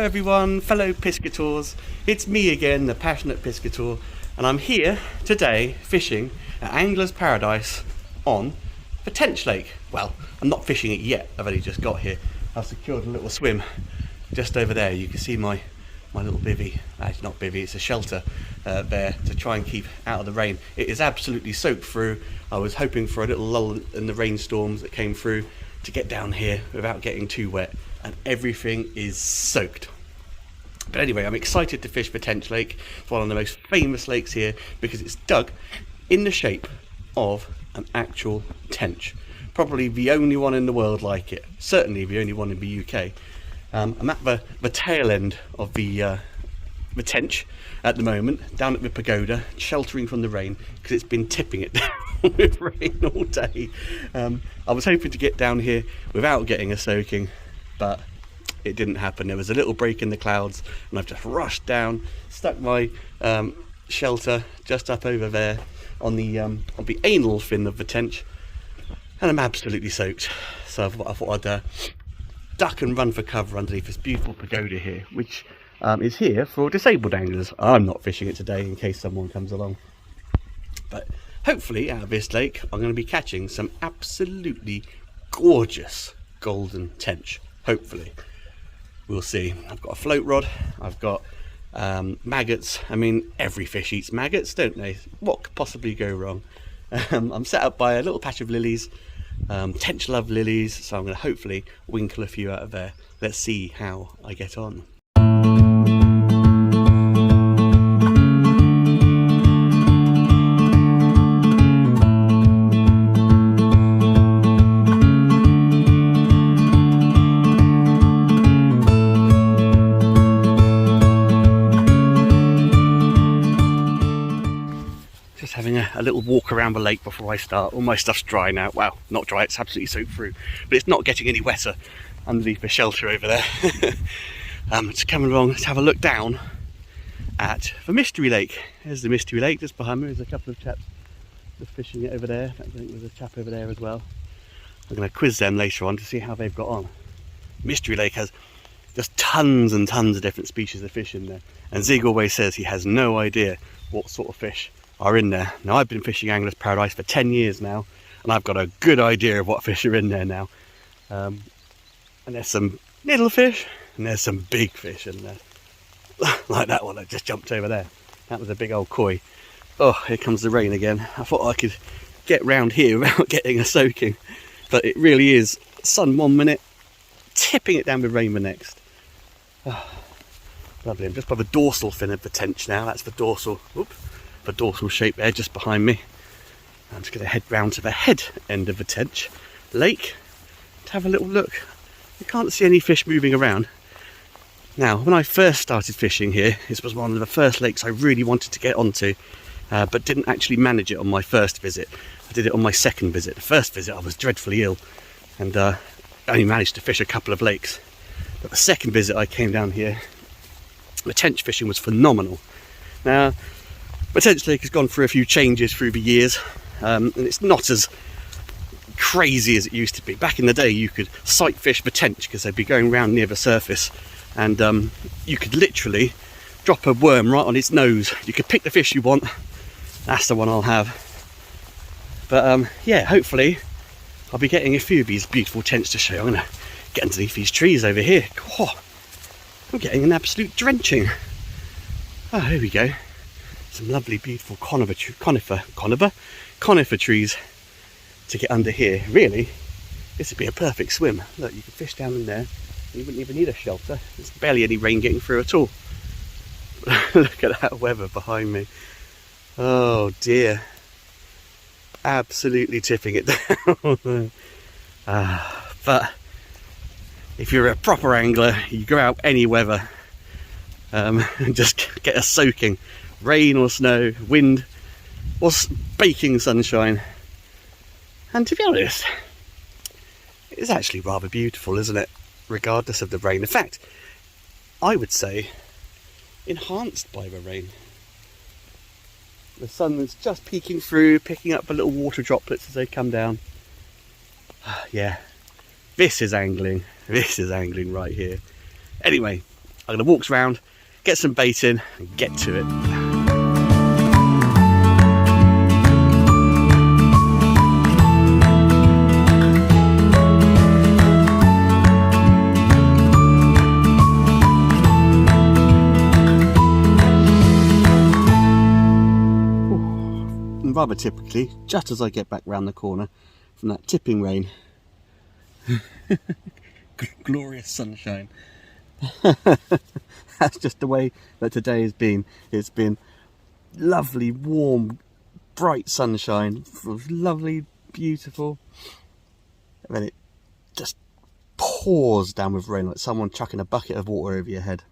everyone, fellow Piscators. It's me again, the passionate Piscator, and I'm here today fishing at Anglers Paradise on the Tench Lake. Well, I'm not fishing it yet, I've only just got here. I've secured a little swim just over there. You can see my little bivvy. It's not bivvy, it's a shelter there to try and keep out of the rain. It is absolutely soaked through. I was hoping for a little lull in the rainstorms that came through to get down here without getting too wet, and everything is soaked. But anyway, I'm excited to fish for Tench Lake. It's one of the most famous lakes here because it's dug in the shape of an actual tench. Probably the only one in the world like it. Certainly the only one in the UK. I'm at the tail end of the tench at the moment, down at the pagoda, sheltering from the rain because it's been tipping it down with rain all day. I was hoping to get down here without getting a soaking, but it didn't happen. There was a little break in the clouds and I've just rushed down, stuck my shelter just up over there on the anal fin of the tench, and I'm absolutely soaked. So I thought I'd duck and run for cover underneath this beautiful pagoda here, which is here for disabled anglers. I'm not fishing it today in case someone comes along, but hopefully out of this lake I'm going to be catching some absolutely gorgeous golden tench. Hopefully, we'll see. I've got a float rod, I've got maggots. I mean, every fish eats maggots, don't they? What could possibly go wrong? I'm set up by a little patch of lilies, tench love lilies, so I'm going to hopefully winkle a few out of there. Let's see how I get on. Having a little walk around the lake before I start. All my stuff's dry now. Well, not dry, it's absolutely soaked through, but it's not getting any wetter underneath the shelter over there. Just coming along, let's have a look down at the mystery lake. There's the mystery lake just behind me. There's a couple of chaps just fishing it over there. I think there's a chap over there as well. I'm going to quiz them later on to see how they've got on. Mystery lake has just tons and tons of different species of fish in there, and Zig always says he has no idea what sort of fish are in there. Now, I've been fishing Anglers Paradise for 10 years now, and I've got a good idea of what fish are in there now. And there's some little fish and there's some big fish in there. Like that one that just jumped over there. That was a big old koi. Oh, here comes the rain again. I thought I could get round here without getting a soaking, but it really is sun 1 minute, tipping it down with rain the next. Oh, lovely. I'm just by the dorsal fin of the tench now. That's the dorsal. Oops. The dorsal shape there just behind me. I'm just going to head round to the head end of the Tench Lake to have a little look. You can't see any fish moving around. Now, when I first started fishing here, this was one of the first lakes I really wanted to get onto, but didn't actually manage it on my first visit. I did it on my second visit. The first visit I was dreadfully ill and only managed to fish a couple of lakes. But the second visit I came down here, the tench fishing was phenomenal. Now, the Tench Lake has gone through a few changes through the years, and it's not as crazy as it used to be. Back in the day you could sight fish the tench because they'd be going round near the surface, and you could literally drop a worm right on its nose. You could pick the fish you want. That's the one I'll have. But yeah, hopefully I'll be getting a few of these beautiful tench to show. I'm going to get underneath these trees over here. Oh, I'm getting an absolute drenching. Oh, here we go. Some lovely beautiful conifer trees to get under here. Really, this would be a perfect swim. Look, you could fish down in there. You wouldn't even need a shelter. There's barely any rain getting through at all. Look at that weather behind me. Oh dear. Absolutely tipping it down. But if you're a proper angler, you go out any weather and just get a soaking. Rain or snow, wind or baking sunshine. And to be honest, it's actually rather beautiful, isn't it? Regardless of the rain. In fact, I would say enhanced by the rain. The sun is just peeking through, picking up the little water droplets as they come down. Yeah, this is angling. This is angling right here. Anyway, I'm going to walk around, get some bait in and get to it. Rather typically, just as I get back round the corner from that tipping rain, glorious sunshine. That's just the way that today has been. It's been lovely, warm, bright sunshine, lovely, beautiful, and then it just pours down with rain like someone chucking a bucket of water over your head.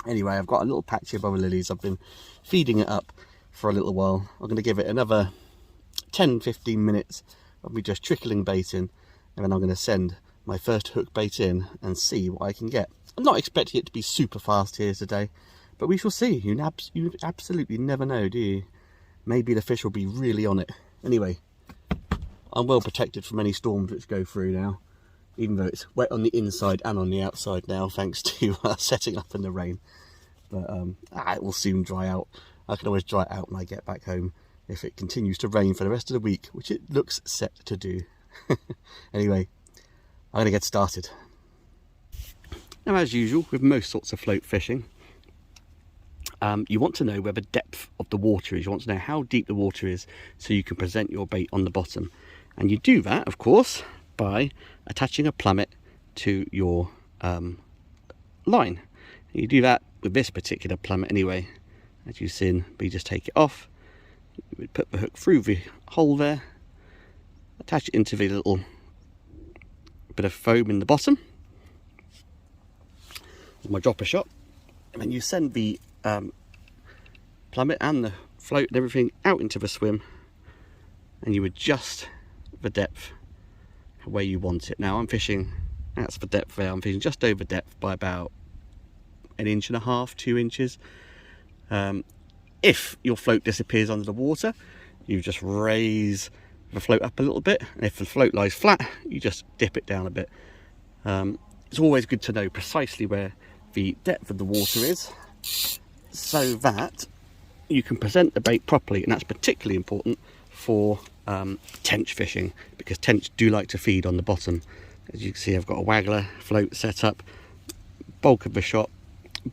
Anyway, I've got a little patch of other lilies. I've been feeding it up for a little while. I'm going to give it another 10-15 minutes of me just trickling bait in, and then I'm going to send my first hook bait in and see what I can get. I'm not expecting it to be super fast here today, but we shall see. You absolutely never know, do you? Maybe the fish will be really on it. Anyway, I'm well protected from any storms which go through now, even though it's wet on the inside and on the outside now, thanks to setting up in the rain. But it will soon dry out. I can always dry it out when I get back home if it continues to rain for the rest of the week, which it looks set to do. Anyway, I'm going to get started. Now, as usual, with most sorts of float fishing, you want to know where the depth of the water is. You want to know how deep the water is so you can present your bait on the bottom. And you do that, of course, by attaching a plummet to your line. You do that with this particular plummet anyway. As you've seen, but you just take it off, you would put the hook through the hole there, attach it into the little bit of foam in the bottom, with my dropper shot, and then you send the plummet and the float and everything out into the swim, and you adjust the depth where you want it. Now I'm fishing, that's the depth there, I'm fishing just over depth by about 1.5 inches, 2 inches. If your float disappears under the water, you just raise the float up a little bit, and if the float lies flat, you just dip it down a bit. It's always good to know precisely where the depth of the water is, so that you can present the bait properly, and that's particularly important for tench fishing, because tench do like to feed on the bottom. As you can see, I've got a waggler float set up, bulk of the shot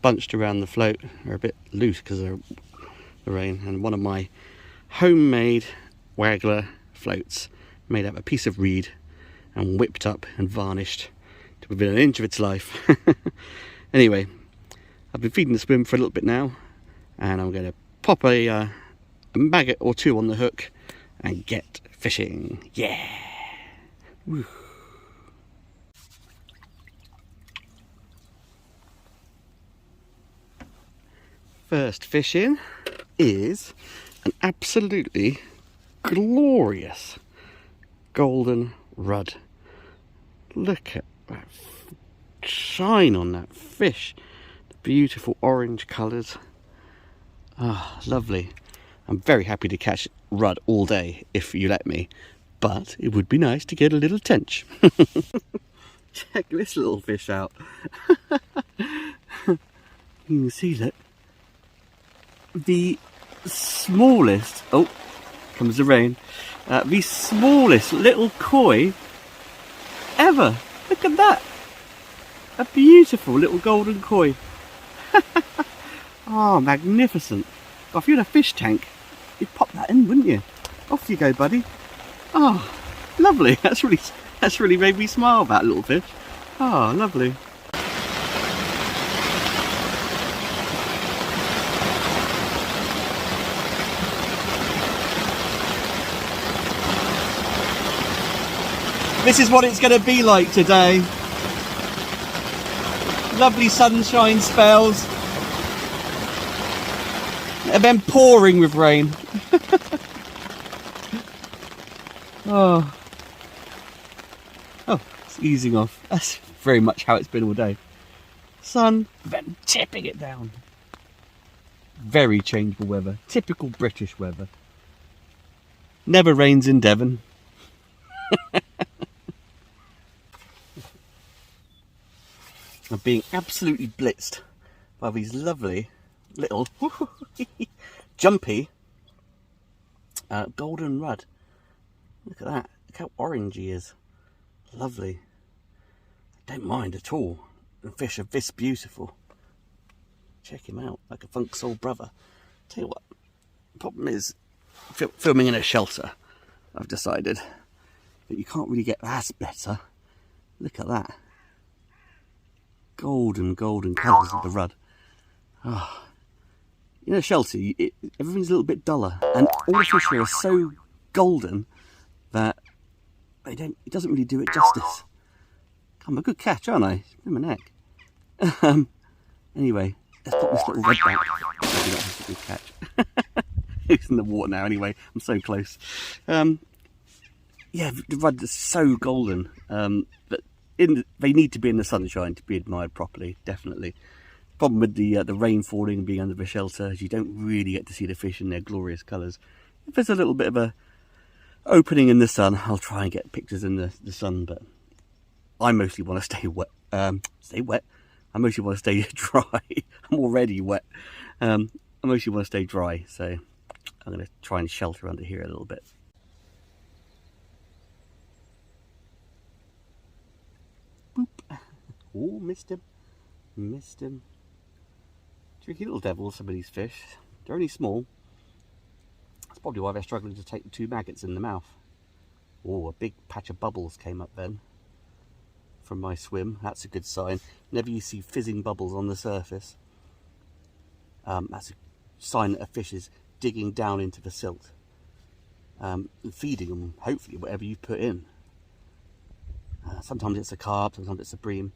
bunched around the float. They're a bit loose because of the rain, and one of my homemade waggler floats made out of a piece of reed and whipped up and varnished to within 1 inch of its life. Anyway, I've been feeding the swim for a little bit now, and I'm going to pop a maggot or two on the hook and get fishing. Yeah! Woo. First fish in is an absolutely glorious golden rudd. Look at that shine on that fish. The beautiful orange colours. Ah, lovely. I'm very happy to catch rudd all day if you let me, but it would be nice to get a little tench. Check this little fish out. You can see that. The smallest, oh, comes the rain, the smallest little koi ever. Look at that. A beautiful little golden koi. Oh, magnificent. God, if you had a fish tank, you'd pop that in, wouldn't you? Off you go, buddy. Oh, lovely. That's really made me smile, that little fish. Oh, lovely. This is what it's going to be like today. Lovely sunshine spells, and then pouring with rain. Oh, it's easing off. That's very much how it's been all day. Sun, then tipping it down. Very changeable weather. Typical British weather. Never rains in Devon. I'm being absolutely blitzed by these lovely little jumpy golden rudd. Look at that. Look how orange he is. Lovely. I don't mind at all. And fish are this beautiful. Check him out, like a funk soul brother. Tell you what, the problem is filming in a shelter. I've decided that you can't really get that better. Look at that. Golden colours of the rudd. Oh. In a shelter, everything's a little bit duller, and all the fish here are so golden that it doesn't really do it justice. I'm a good catch, aren't I? In my neck. Anyway, let's put this little red back. Maybe not such a good catch. It's in the water now anyway. I'm so close. Yeah, the rudd is so golden. But they need to be in the sunshine to be admired properly, definitely. Problem with the rain falling and being under the shelter is you don't really get to see the fish in their glorious colours. If there's a little bit of a opening in the sun, I'll try and get pictures in the sun, but I mostly want to stay wet. I mostly want to stay dry. I'm already wet. I mostly want to stay dry, so I'm going to try and shelter under here a little bit. Boop. Oh, missed him. Missed him. Tricky little devils, some of these fish. They're only small. That's probably why they're struggling to take the 2 maggots in the mouth. Oh, a big patch of bubbles came up then from my swim. That's a good sign. Whenever you see fizzing bubbles on the surface, that's a sign that a fish is digging down into the silt and feeding them, hopefully, whatever you put in. Sometimes it's a carp, sometimes it's a bream,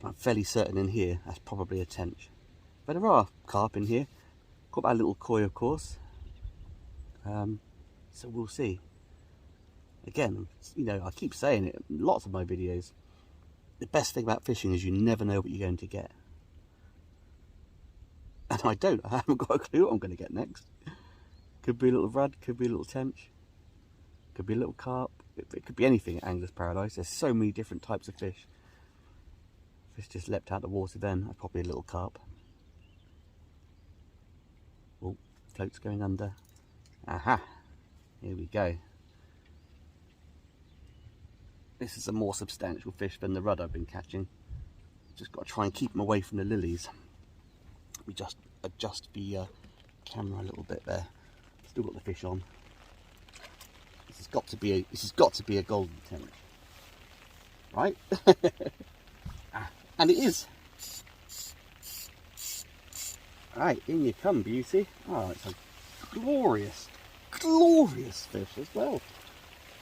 but I'm fairly certain in here that's probably a tench. But there are carp in here. Caught by a little koi, of course. So we'll see. Again, you know, I keep saying it in lots of my videos. The best thing about fishing is you never know what you're going to get. And I don't. I haven't got a clue what I'm going to get next. Could be a little rudd, could be a little tench, could be a little carp. It could be anything at Anglers Paradise. There's so many different types of fish. Fish just leapt out the water then. That's probably a little carp. Oh, float's going under. Aha! Here we go. This is a more substantial fish than the rudd I've been catching. Just got to try and keep them away from the lilies. We just adjust the camera a little bit there. Still got the fish on. This has got to be a golden tench, right? And it is. Right, in you come, beauty. Oh, it's a glorious fish as well.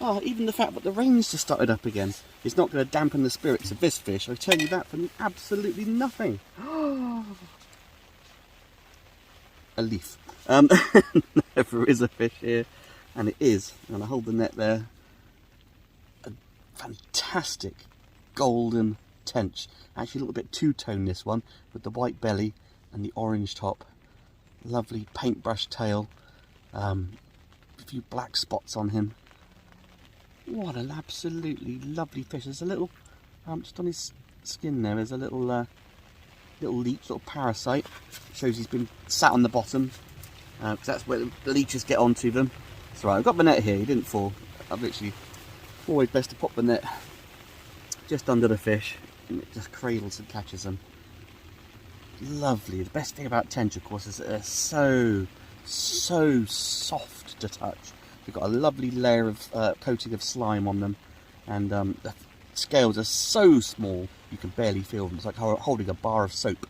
Oh, even the fact that the rain's just started up again is not going to dampen the spirits of this fish. I tell you that for absolutely nothing. A leaf. There is a fish here, and it is. And I hold the net there. A fantastic golden tench. Actually a little bit two-tone, this one, with the white belly and the orange top. Lovely paintbrush tail. A few black spots on him. What an absolutely lovely fish. There's a little, just on his skin there, there's a little leech, little parasite. Shows he's been sat on the bottom, because that's where the leeches get onto them. It's alright, I've got the net here, he didn't fall. I've literally, always best to pop the net just under the fish, and it just cradles and catches them. Lovely. The best thing about tench, of course, is that they're so soft to touch. They've got a lovely layer of coating of slime on them, and the scales are so small you can barely feel them. It's like holding a bar of soap.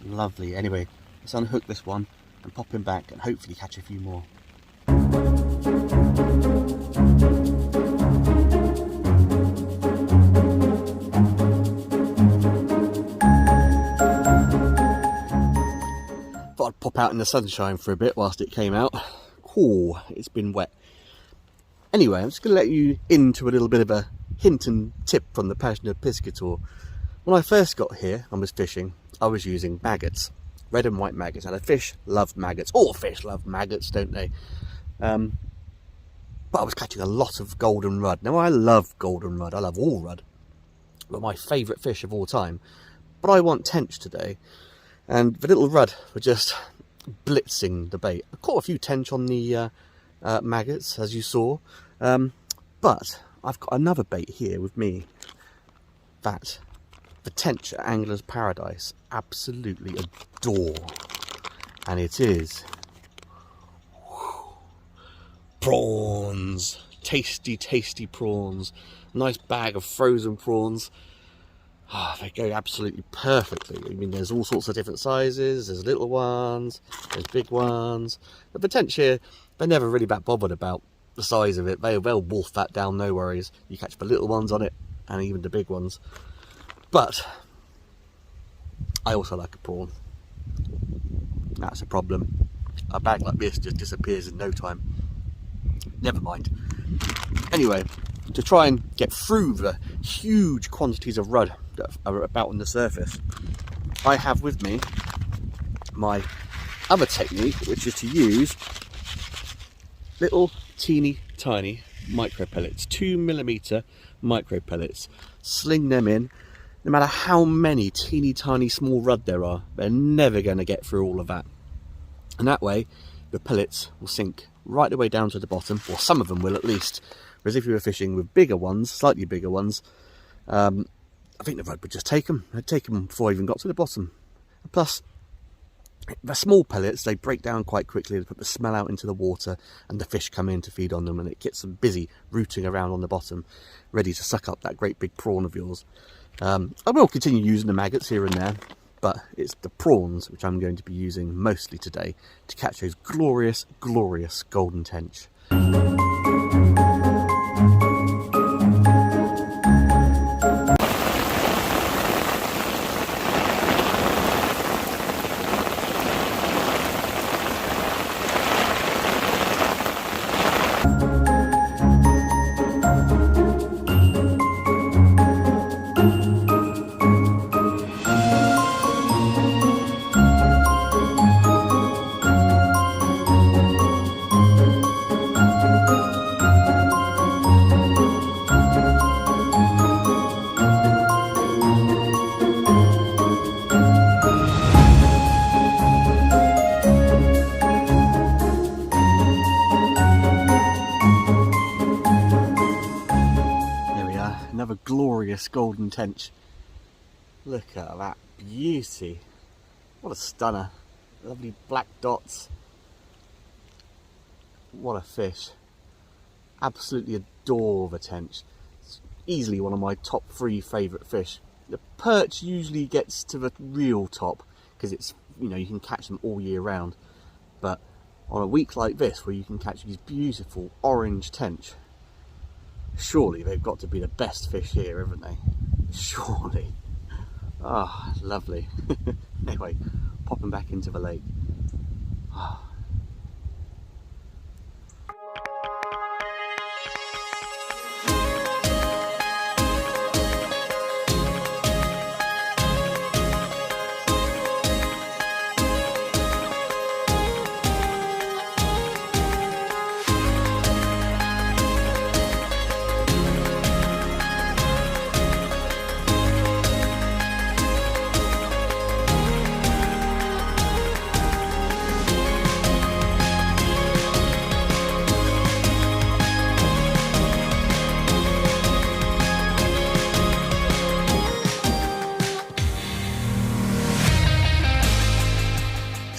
Lovely. Anyway, let's unhook this one and pop him back and hopefully catch a few more. Thought I'd pop out in the sunshine for a bit whilst it came out. Oh, it's been wet. Anyway, I'm just going to let you into a little bit of a hint and tip from the passion of Piscator. When I first got here and was fishing, I was using maggots, red and white maggots. And the fish love maggots. All fish love maggots, don't they? But I was catching a lot of golden rudd. Now, I love golden rudd. I love all rudd. but my favourite fish of all time. But I want tench today, and the little rudd were just blitzing the bait. I caught a few tench on the maggots, as you saw, but I've got another bait here with me that the tench at Anglers Paradise absolutely adore, and it is prawns. Tasty, tasty prawns. Nice bag of frozen prawns. They go absolutely perfectly. I mean, there's all sorts of different sizes. There's little ones, there's big ones. But the tench here, they're never really that bothered about the size of it. They'll wolf that down, no worries. You catch the little ones on it, and even the big ones. But I also like a prawn. That's a problem. A bag like this just disappears in no time. Never mind. Anyway, to try and get through the huge quantities of rudd that are about on the surface, I have with me my other technique, which is to use little teeny tiny micro pellets, 2mm micro pellets. Sling them in. No matter how many teeny tiny small rudd there are, they're never going to get through all of that. And that way the pellets will sink right the way down to the bottom, or some of them will at least. Whereas if you were fishing with bigger ones, slightly bigger ones, I think the rudd would just take them. I'd take them before I even got to the bottom. Plus, the small pellets, they break down quite quickly. They put the smell out into the water, and the fish come in to feed on them, and it gets them busy rooting around on the bottom, ready to suck up that great big prawn of yours. I will continue using the maggots here and there, but it's the prawns which I'm going to be using mostly today to catch those glorious, glorious golden tench. Another glorious golden tench. Look at that beauty. What a stunner. Lovely black dots. What a fish. Absolutely adore the tench. It's easily one of my top 3 favourite fish. The perch usually gets to the real top because it's, you know, you can catch them all year round. But on a week like this where you can catch these beautiful orange tench, surely they've got to be the best fish here, haven't they? Surely. Ah, oh, lovely. Anyway, popping back into the lake. Oh.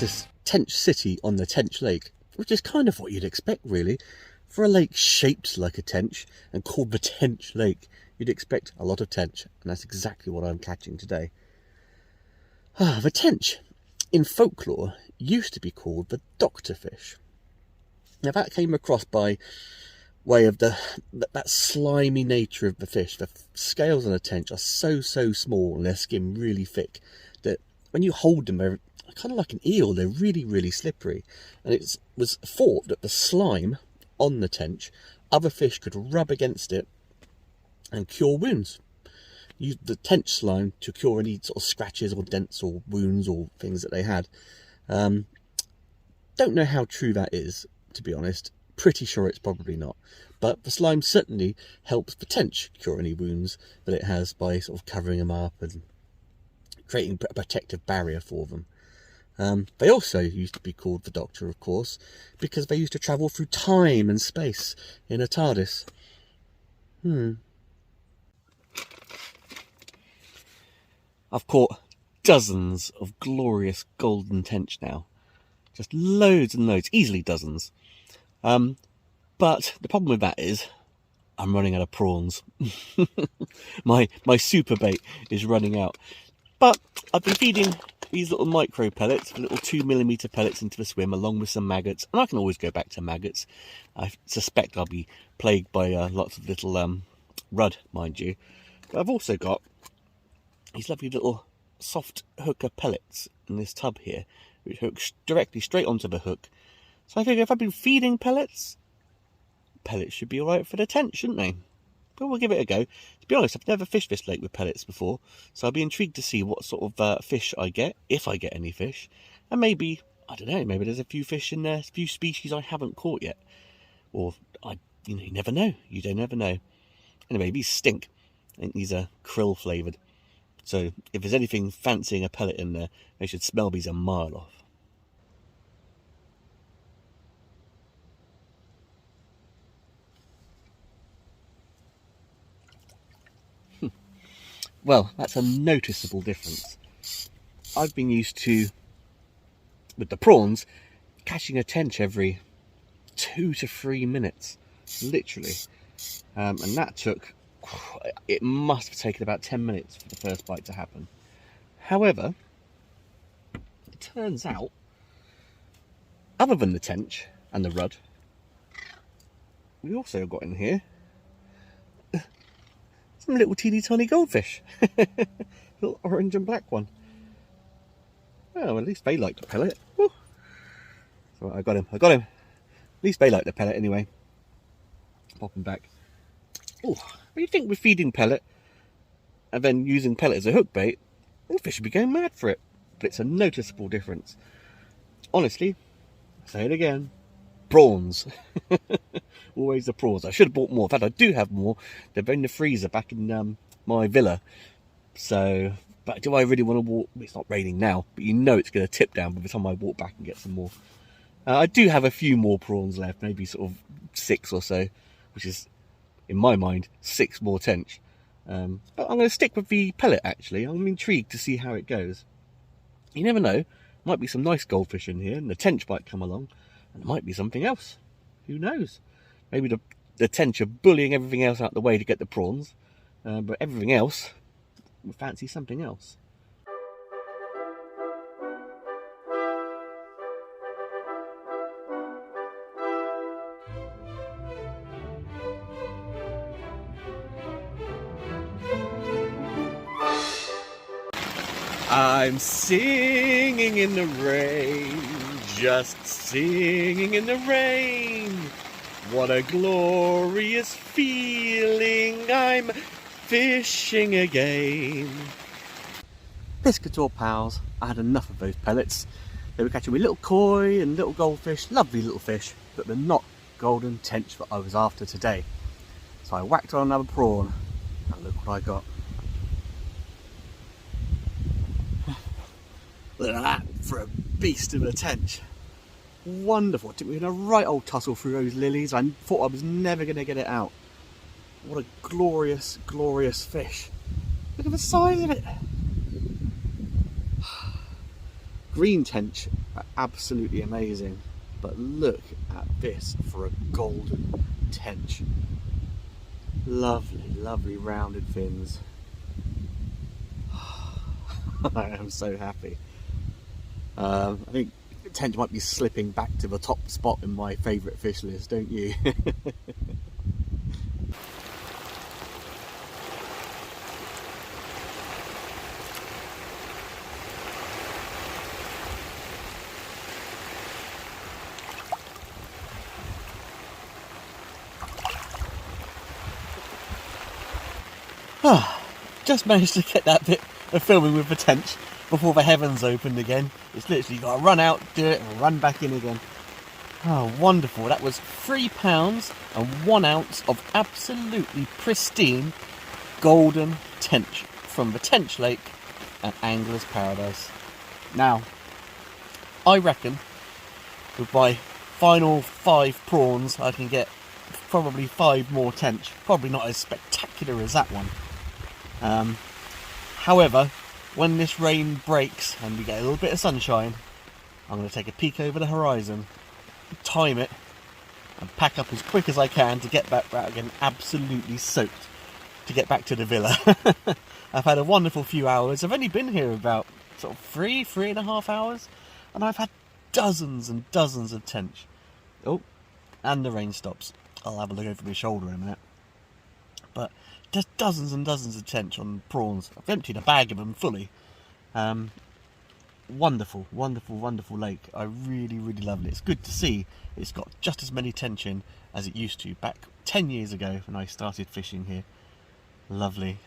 This Tench City on the Tench Lake, which is kind of what you'd expect really. For a lake shaped like a tench and called the Tench Lake, you'd expect a lot of tench, and that's exactly what I'm catching today. The tench, in folklore, used to be called the doctor fish. Now that came across by way of that slimy nature of the fish. The scales on a tench are so small and their skin really thick that when you hold them, they're kind of like an eel. They're really slippery, and it was thought that the slime on the tench, other fish could rub against it and cure wounds. Use the tench slime to cure any sort of scratches or dents or wounds or things that they had. Don't know how true that is, to be honest. Pretty sure it's probably not, but the slime certainly helps the tench cure any wounds that it has by sort of covering them up and creating a protective barrier for them. They also used to be called the Doctor, of course, because they used to travel through time and space in a TARDIS. I've caught dozens of glorious golden tench now. Just loads and loads, easily dozens. But the problem with that is I'm running out of prawns. my super bait is running out. But I've been feeding these little micro pellets, the little 2mm pellets into the swim, along with some maggots. And I can always go back to maggots. I suspect I'll be plagued by lots of little rudd, mind you. But I've also got these lovely little soft hooker pellets in this tub here, which hooks directly straight onto the hook. So I figure if I've been feeding pellets, pellets should be alright for the tench, shouldn't they? But we'll give it a go. To be honest, I've never fished this lake with pellets before, so I'll be intrigued to see what sort of fish I get, if I get any fish. And maybe, I don't know, maybe there's a few fish in there, a few species I haven't caught yet. Or, you never know. You don't never know. Anyway, these stink. I think these are krill flavoured. So if there's anything fancying a pellet in there, they should smell these a mile off. Well, that's a noticeable difference. I've been used to, with the prawns, catching a tench every 2 to 3 minutes, literally. And that took, it must have taken about 10 minutes for the first bite to happen. However, it turns out, other than the tench and the rudd, we also got in here some little teeny tiny goldfish. Little orange and black one. Well, at least they like the pellet. Woo. So I got him. At least they like the pellet anyway. Pop him back. Oh, but you think with feeding pellet and then using pellet as a hook bait, the fish would be going mad for it. But it's a noticeable difference. Honestly, I'll say it again, prawns. Always the prawns. I should have bought more. In fact, I do have more. They're in the freezer back in my villa. So, but do I really want to walk? It's not raining now, but you know it's going to tip down by the time I walk back and get some more. I do have a few more prawns left, maybe sort of 6 or so, which is, in my mind, 6 more tench. But I'm going to stick with the pellet, actually. I'm intrigued to see how it goes. You never know. Might be some nice goldfish in here, and the tench might come along, and there might be something else. Who knows? Maybe the tench are bullying everything else out the way to get the prawns, but everything else will fancy something else. I'm singing in the rain, just singing in the rain. What a glorious feeling, I'm fishing again. Piscator pals, I had enough of those pellets. They were catching me little koi and little goldfish, lovely little fish, but they're not golden tench that I was after today. So I whacked on another prawn, and look what I got. Look at that for a beast of a tench. Wonderful. It took me a right old tussle through those lilies. I thought I was never going to get it out. What a glorious, glorious fish. Look at the size of it. Green tench are absolutely amazing, but look at this for a golden tench. Lovely, lovely rounded fins. I am so happy. I think tench might be slipping back to the top spot in my favourite fish list, don't you? Just managed to get that bit of filming with the tench before the heavens opened again. It's literally got to run out, do it, and run back in again. Oh, wonderful. That was £3 and 1 ounce of absolutely pristine Golden Tench from the Tench Lake at Anglers Paradise. Now, I reckon with my final 5 prawns I can get probably 5 more tench. Probably not as spectacular as that one. However, when this rain breaks and we get a little bit of sunshine, I'm going to take a peek over the horizon, time it, and pack up as quick as I can to get back again absolutely soaked to get back to the villa. I've had a wonderful few hours. I've only been here about sort of 3.5 hours, and I've had dozens and dozens of tench. Oh, and the rain stops. I'll have a look over my shoulder in a minute. But just dozens and dozens of tench on prawns. I've emptied a bag of them fully. Wonderful, wonderful, wonderful lake. I really, really love it. It's good to see it's got just as many tench in as it used to back 10 years ago when I started fishing here. Lovely.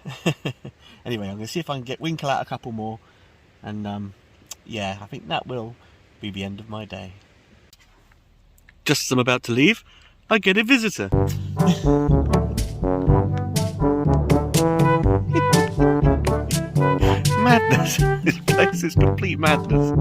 Anyway, I'm going to see if I can winkle out a couple more. And yeah, I think that will be the end of my day. Just as I'm about to leave, I get a visitor. Madness. This place is complete madness.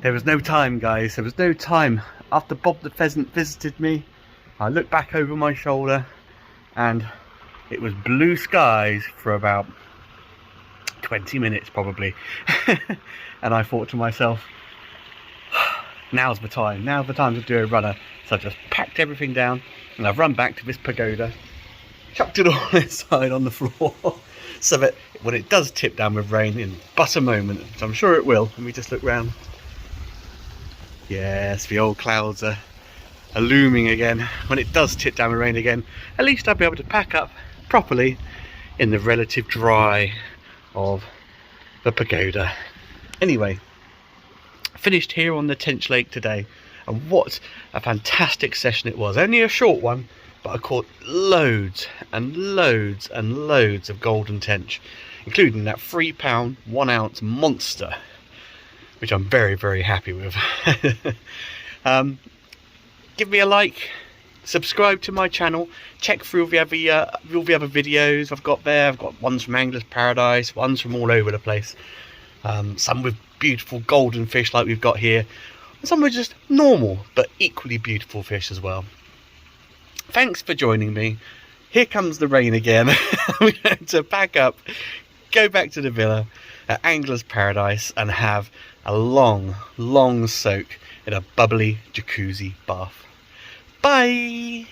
There was no time, guys. There was no time. After Bob the pheasant visited me, I looked back over my shoulder and it was blue skies for about 20 minutes probably. And I thought to myself, now's the time to do a runner. So I just packed everything down and I've run back to this pagoda, chucked it all inside on the floor so that when it does tip down with rain in but a moment, which I'm sure it will, let me just look round. Yes, the old clouds are looming again. When it does tip down with rain again, at least I'll be able to pack up properly in the relative dry of the pagoda. Anyway, finished here on the Tench Lake today, and what a fantastic session it was. Only a short one, but I caught loads and loads and loads of golden tench, including that £3 1 ounce monster, which I'm very, very happy with. Give me a like, subscribe to my channel, check through all the other videos I've got there. I've got ones from Anglers Paradise, ones from all over the place. Some with beautiful golden fish like we've got here, and some with just normal but equally beautiful fish as well. Thanks for joining me. Here comes the rain again. We're going to pack up, go back to the villa at Anglers Paradise and have a long, long soak in a bubbly jacuzzi bath. Bye!